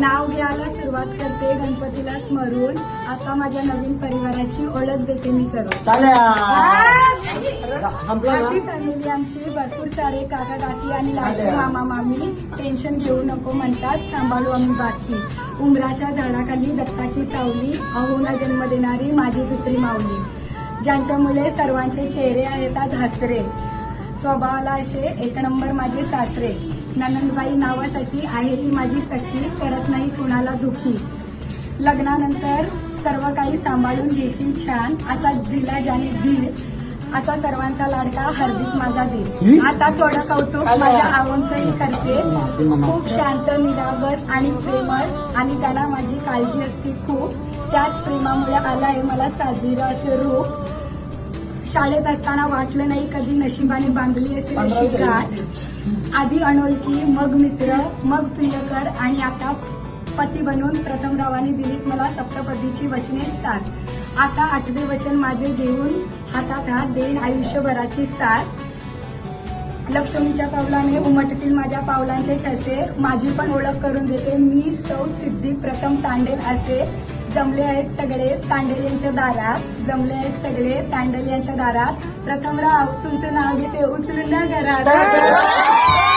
नाव घ्यायला सुरुवात करते गणपतीला स्मरून. आता माझ्या नवीन परिवाराची ओळख देते मी करून. हॅपी फॅमिली आमची, भरपूर सारे काका काकी आणि लाडके मामा मामी. टेन्शन घेऊ नको म्हणतात, सांभाळू आम्ही बाकी. उंबराच्या झाडाखाली दत्ताची सावली, अहोना जन्म देणारी माझी दुसरी माऊली. ज्यांच्यामुळे सर्वांचे चेहरे आहेत आज हसरे. स्वभावाला असे एक नंबर माझे सासरे. ननंदबाई नावासाठी आहे ती माझी सखी, करत नाही कुणाला दुखी. लग्नानंतर सर्व काही सांभाळून घेशील छान, असा दिला ज्याने दिल, असा सर्वांचा लाडका हार्दिक माझा दिल. आता थोडं कौतुक माझ्या आवोंचंही करते. खूप शांत, निरागस आणि प्रेमळ, आणि त्याला माझी काळजी असते खूप. त्याच प्रेमामुळे आलाय मला साजेरं असे रूप. शाळेत असताना वाटलं नाही कधी नशिबाने बांधली असेल अशी गाठ. आधी अनोळखी, मग मित्र, मग प्रियकर, आणि आता पती बनून प्रथम रावाने दिलीत मला सप्तपदीची वचने साथ. आता 8वे वचन माझे घेऊन हातात हात देईन आयुष्यभराची साथ. लक्ष्मीच्या पावलाने उमटतील माझ्या पावलांचे ठसे. माझी पण ओळख करून देते मी, सौ सिद्धी प्रथम तांडेल असे. जमले आहेत सगळे तांडेल यांच्या दारात, जमले आहेत सगळे तांडेल यांच्या दारात. प्रथम राव तुमचं नाव घेते उचलून ना घरात.